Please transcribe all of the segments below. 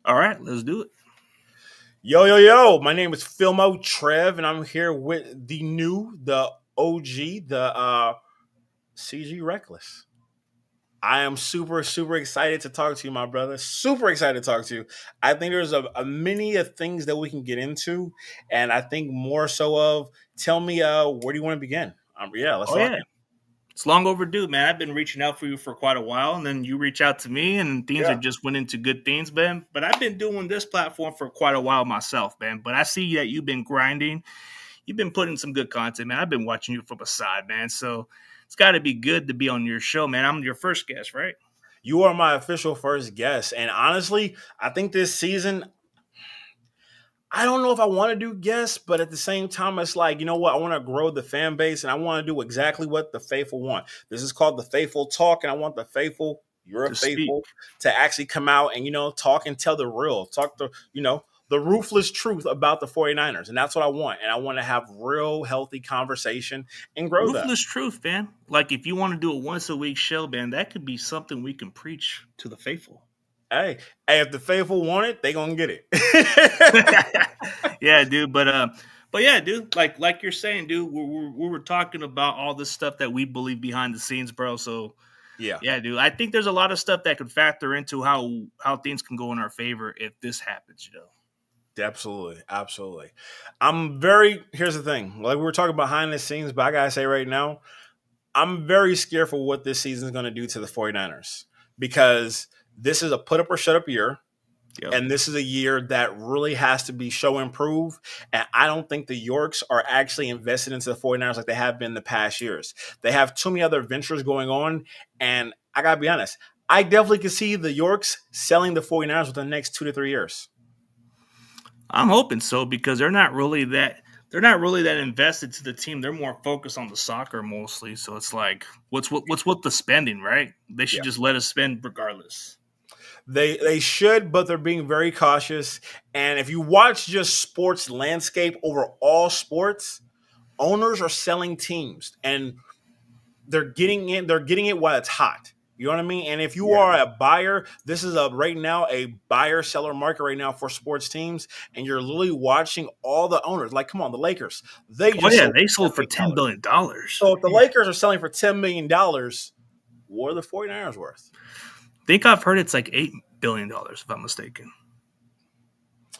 All right, let's do it. Yo. My name is FillmoeTrev, and I'm here with the OG, the CG Ruthless. I am super excited to talk to you, my brother. Super excited to talk to you. I think there's a many of things that we can get into, and I think more so of tell me where do you want to begin? Let's Oh lock yeah, in. it's long overdue, man. I've been reaching out for you for quite a while, and then you reach out to me, and things are Yeah. just went into good things, man. But I've been doing this platform for quite a while myself, man. But I see that you've been grinding. You've been putting some good content, man. I've been watching you from the side, man. So it's got to be good to be on your show, man. I'm your first guest, right? You are my official first guest, and honestly, I think this season I don't know if I want to do guests, but at the same time, it's like, you know what? I want to grow the fan base and I want to do exactly what the faithful want. This is called the faithful talk, and I want the faithful, you're a To speak. faithful, to actually come out and, talk and tell the real, the ruthless truth about the 49ers. And that's what I want. And I want to have real, healthy conversation and grow that. Ruthless truth, man. Like if you want to do a once a week show, man, that could be something we can preach to the faithful. Hey, if the faithful want it, they gonna get it. Yeah, dude. But yeah, dude. Like you're saying, dude. We were talking about all this stuff that we believe behind the scenes, bro. So Yeah. yeah, dude. I think there's a lot of stuff that could factor into how things can go in our favor if this happens. Absolutely. Here's the thing. Like we were talking behind the scenes, but I gotta say right now, I'm very scared for what this season is going to do to the 49ers because this is a put up or shut up year. Yep. And this is a year that really has to be show improve. And I don't think the Yorks are actually invested into the 49ers like they have been in the past years. They have too many other ventures going on. And I got to be honest, I definitely can see the Yorks selling the 49ers within the next 2 to 3 years. I'm hoping so because they're not really that invested to the team. They're more focused on the soccer mostly. So it's like, what's with the spending, right? They should just let us spend regardless. They should, but they're being very cautious. And if you watch just sports landscape over all sports, owners are selling teams and they're getting it while it's hot. You know what I mean? And if you are a buyer, this is right now a buyer-seller market right now for sports teams, and you're literally watching all the owners. Like, come on, the Lakers. They sold for $10 billion. So if the Lakers are selling for $10 million, what are the 49ers worth? I think I've heard it's like $8 billion, if I'm mistaken.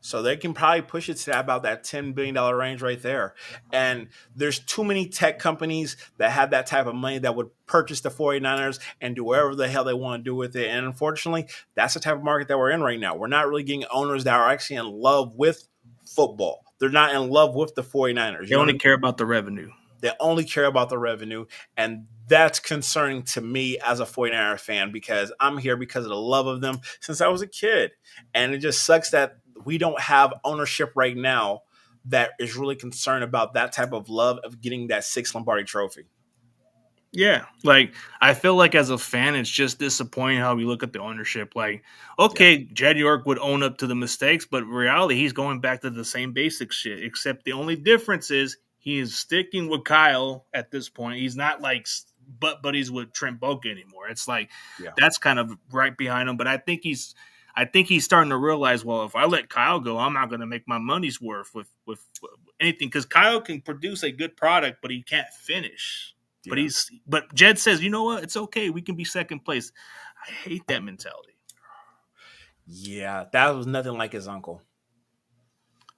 So they can probably push it to about that $10 billion range right there. And there's too many tech companies that have that type of money that would purchase the 49ers and do whatever the hell they want to do with it. And unfortunately, that's the type of market that we're in right now. We're not really getting owners that are actually in love with football. They're not in love with the 49ers. They only care about the revenue. They only care about the revenue. And that's concerning to me as a 49er fan because I'm here because of the love of them since I was a kid. And it just sucks that we don't have ownership right now that is really concerned about that type of love of getting that 6th Lombardi trophy. Yeah, like I feel like as a fan, it's just disappointing how we look at the ownership. Like, okay, Jed York would own up to the mistakes, but in reality, he's going back to the same basic shit. Except the only difference is he is sticking with Kyle at this point. He's not like buddies with Trent Baalke anymore. It's like that's kind of right behind him. But I think he's starting to realize, well, if I let Kyle go, I'm not going to make my money's worth with anything because Kyle can produce a good product, but he can't finish. Yeah. But Jed says, you know what? It's okay. We can be second place. I hate that mentality. Yeah, that was nothing like his uncle.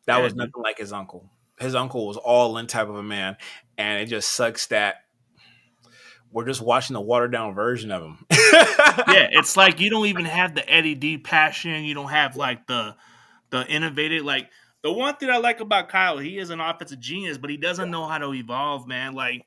Nothing like his uncle. His uncle was all in type of a man, and it just sucks that we're just watching the watered down version of him. Yeah, it's like you don't even have the Eddie D passion. You don't have like the innovative. Like the one thing I like about Kyle, he is an offensive genius, but he doesn't know how to evolve, man. Like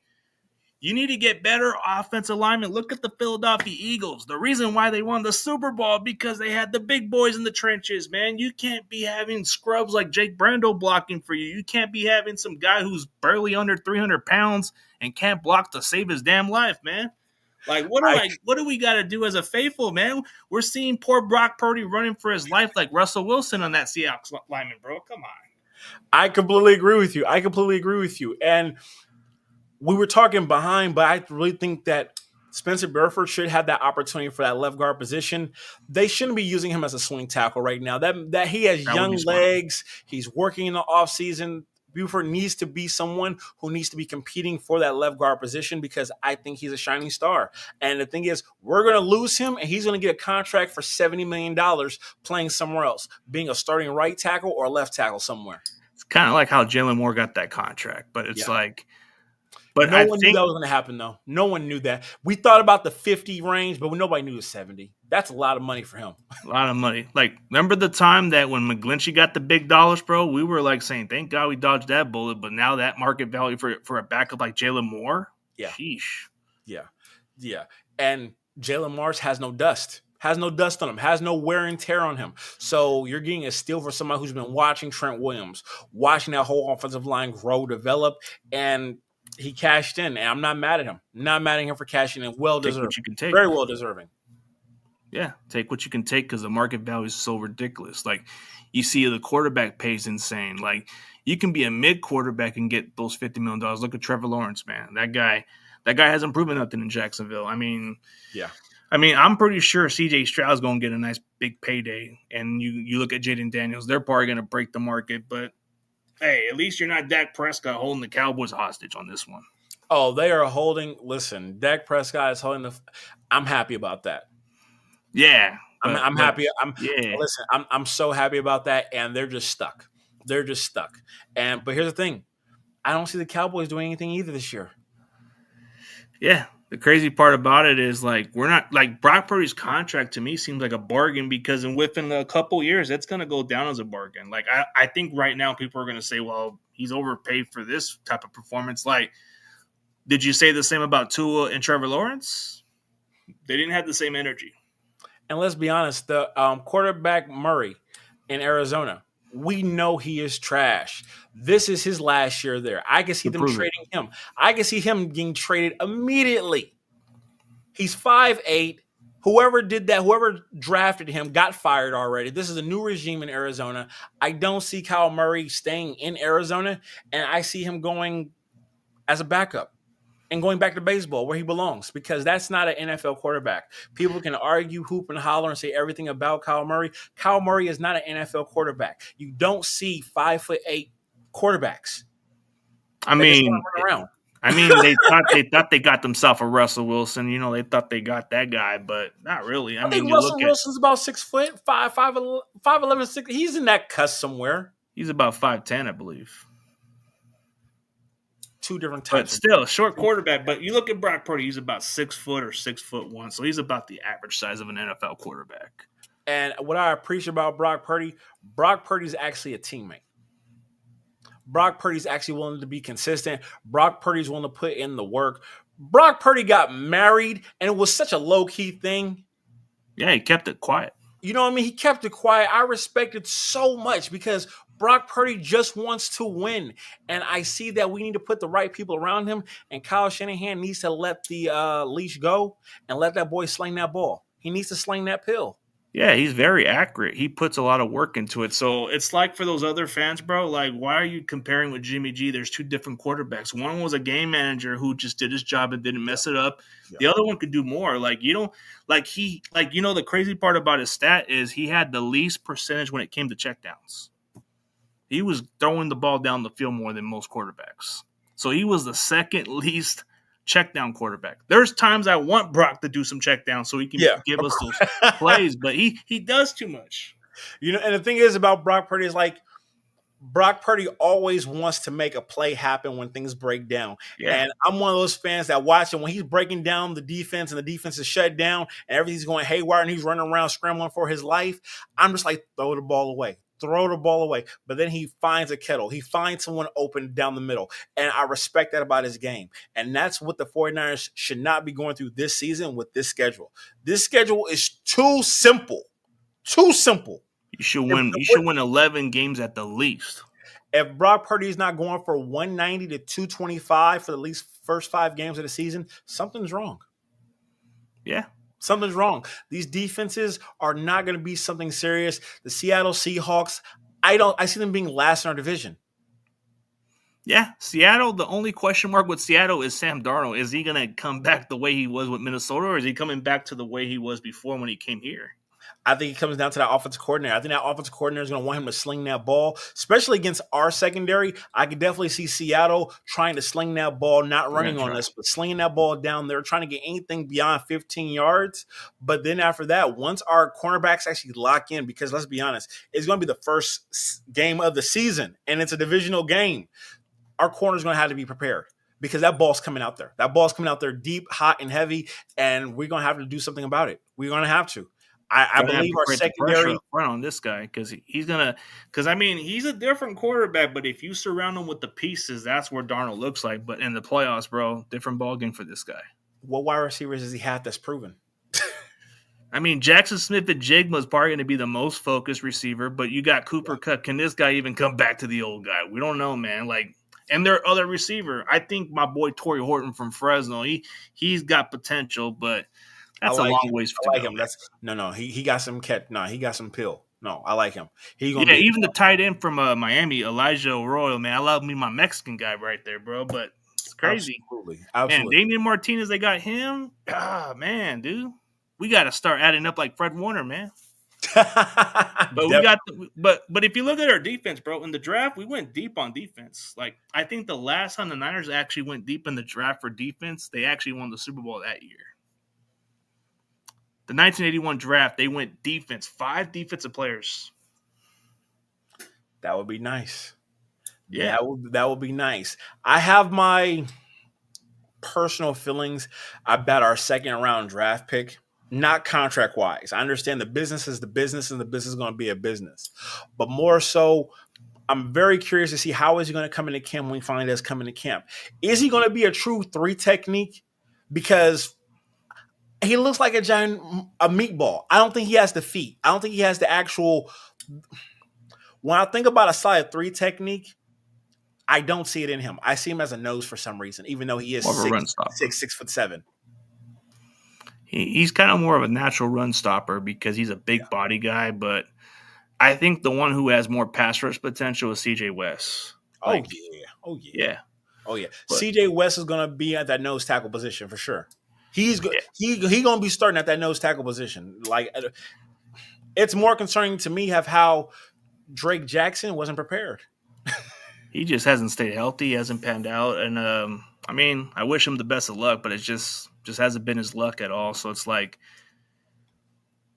you need to get better offensive linemen. Look at the Philadelphia Eagles. The reason why they won the Super Bowl because they had the big boys in the trenches, man. You can't be having scrubs like Jake Brando blocking for you. You can't be having some guy who's barely under 300 pounds and can't block to save his damn life, man. Like, what do we got to do as a faithful, man? We're seeing poor Brock Purdy running for his life like Russell Wilson on that Seahawks lineman, bro. Come on. I completely agree with you. And we were talking behind, but I really think that Spencer Burford should have that opportunity for that left guard position. They shouldn't be using him as a swing tackle right now. That he has That would be young smart. legs. He's working in the offseason. Buford needs to be someone who needs to be competing for that left guard position because I think he's a shining star. And the thing is, we're going to lose him, and he's going to get a contract for $70 million playing somewhere else, being a starting right tackle or left tackle somewhere. It's kind of like how Jalen Moore got that contract, but it's Yeah. like, but No I one knew think that was going to happen, though. No one knew that. We thought about the 50 range, but nobody knew it was 70. That's a lot of money for him. a lot of money. Like, remember the time that when McGlinchey got the big dollars, bro? We were like saying, thank God we dodged that bullet. But now that market value for a backup like Jalen Moore, Yeah. sheesh. Yeah. And Jalen Morris has no dust. Has no dust on him, has no wear and tear on him. So you're getting a steal for somebody who's been watching Trent Williams, watching that whole offensive line grow, develop, and he cashed in. And I'm not mad at him. Not mad at him for cashing in. Well Take deserved. what you can take. Very well deserving. Yeah, take what you can take because the market value is so ridiculous. Like, you see the quarterback pay is insane. Like, you can be a mid quarterback and get those $50 million. Look at Trevor Lawrence, man. That guy hasn't proven nothing in Jacksonville. Yeah. I'm pretty sure CJ Stroud's going to get a nice big payday. And you look at Jaden Daniels, they're probably going to break the market. But, hey, at least you're not Dak Prescott holding the Cowboys hostage on this one. Oh, they are holding. Listen, Dak Prescott is holding I'm happy about that. Yeah. I'm happy. Yeah. Listen, I'm so happy about that. And they're just stuck. But here's the thing. I don't see the Cowboys doing anything either this year. Yeah. The crazy part about it is, like, we're not, like, Brock Purdy's contract to me seems like a bargain because within a couple years, it's going to go down as a bargain. Like, I think right now people are going to say, well, he's overpaid for this type of performance. Like, did you say the same about Tua and Trevor Lawrence? They didn't have the same energy. And let's be honest, the quarterback Murray in Arizona, we know he is trash. This is his last year there. I can see them trading him. I can see him getting traded immediately. He's 5'8". Whoever did that, whoever drafted him got fired already. This is a new regime in Arizona. I don't see Kyle Murray staying in Arizona, and I see him going as a backup and going back to baseball where he belongs because that's not an NFL quarterback. People can argue, hoop, and holler and say everything about Kyle Murray. Kyle Murray is not an NFL quarterback. You don't see 5'8" quarterbacks. They thought they got themselves a Russell Wilson. You know, they thought they got that guy, but not really. I think Russell Wilson's about 6 foot, 5'11", 6. He's in that cusp somewhere. He's about 5'10", I believe. Two different types. But still, short quarterback. But you look at Brock Purdy, he's about 6 foot or 6'1", so he's about the average size of an NFL quarterback. And what I appreciate about Brock Purdy's actually a teammate. Brock Purdy's actually willing to be consistent. Brock Purdy's willing to put in the work. Brock Purdy got married, and it was such a low-key thing. Yeah, he kept it quiet. You know what I mean? He kept it quiet. I respect it so much because Brock Purdy just wants to win. And I see that we need to put the right people around him, and Kyle Shanahan needs to let the leash go and let that boy sling that ball. He needs to sling that pill. Yeah, he's very accurate. He puts a lot of work into it. So it's like for those other fans, bro, like, why are you comparing with Jimmy G? There's two different quarterbacks. One was a game manager who just did his job and didn't mess it up. Yeah. The other one could do more. Like, you know, the crazy part about his stat is he had the least percentage when it came to checkdowns. He was throwing the ball down the field more than most quarterbacks. So he was the second least check down quarterback. There's times I want Brock to do some check down so he can give us those plays, but he does too much. You know, and the thing is about Brock Purdy is, like, Brock Purdy always wants to make a play happen when things break down. Yeah. And I'm one of those fans that watch him when he's breaking down the defense and the defense is shut down and everything's going haywire and he's running around scrambling for his life. I'm just like, throw the ball away. But then he finds a kettle. He finds someone open down the middle. And I respect that about his game. And that's what the 49ers should not be going through this season with this schedule. This schedule is too simple. Too simple. You should win 11 games at the least. If Brock Purdy is not going for 190 to 225 for the least first 5 games of the season, something's wrong. Yeah. Something's wrong. These defenses are not going to be something serious. The Seattle Seahawks, I see them being last in our division. Yeah, Seattle. The only question mark with Seattle is Sam Darnold. Is he going to come back the way he was with Minnesota, or is he coming back to the way he was before when he came here? I think it comes down to that offensive coordinator. I think that offensive coordinator is going to want him to sling that ball, especially against our secondary. I could definitely see Seattle trying to sling that ball, not They're going running to on try. us, but slinging that ball down there, trying to get anything beyond 15 yards. But then after that, once our cornerbacks actually lock in, because let's be honest, it's going to be the first game of the season, and it's a divisional game. Our corner's going to have to be prepared because that ball's coming out there. That ball's coming out there deep, hot, and heavy, and we're going to have to do something about it. We're going to have to. I Gonna have believe to our create the pressure secondary. up front on this guy because he's gonna. Because I mean, he's a different quarterback, but if you surround him with the pieces, that's where Darnold looks like. But in the playoffs, bro, different ball game for this guy. What wide receivers does he have that's proven? I mean, Jackson Smith and Jigma is probably going to be the most focused receiver, but you got Cooper Kupp. Can this guy even come back to the old guy? We don't know, man. Like, and their other receiver, I think my boy Torrey Horton from Fresno, he's got potential, but I that's a like long him. ways to I like go, him. man. That's no. He got some catch. No, he got some pill. No, I like him. He's gonna Yeah, be. even the tight end from Miami, Elijah Arroyo, man, I love me my Mexican guy right there, bro. But it's crazy, Absolutely, man. absolutely. Damian Martinez, they got him. Ah, man, dude, we got to start adding up like Fred Warner, man. But we got, but if you look at our defense, bro, in the draft, we went deep on defense. Like I think the last time the Niners actually went deep in the draft for defense, they actually won the Super Bowl that year. The 1981 draft, they went defense, 5 defensive players. That would be nice. Yeah, That would be nice. I have my personal feelings about our second round draft pick. Not contract wise. I understand the business is the business, and the business is going to be a business. But more so, I'm very curious to see how is he going to come into camp when we find us coming to camp. Is he going to be a true 3 technique? Because he looks like a meatball. I don't think he has the feet. I don't think he has the actual. When I think about a solid 3 technique, I don't see it in him. I see him as a nose for some reason, even though he is more of a run 6'6", stopper. 6'7". He's kind of more of a natural run stopper because he's a big body guy. But I think the one who has more pass rush potential is CJ West. Oh Like, yeah, oh yeah, yeah, oh yeah. but CJ West is going to be at that nose tackle position for sure. He's yeah, he going to be starting at that nose tackle position. Like, it's more concerning to me of how Drake Jackson wasn't prepared. he just hasn't stayed healthy, hasn't panned out, and I mean, I wish him the best of luck, but it's just hasn't been his luck at all. So it's like,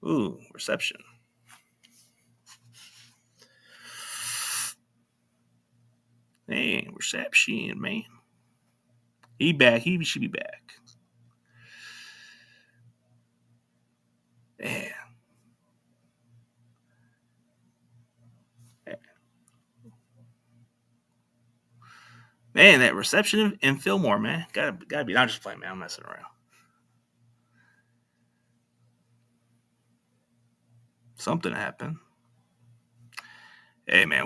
ooh, reception. Hey, reception, man. He back. He should be back. Man. Man, that reception in Fillmore, man. Gotta be. I'm just playing, man. I'm messing around. Something happened. Hey, man.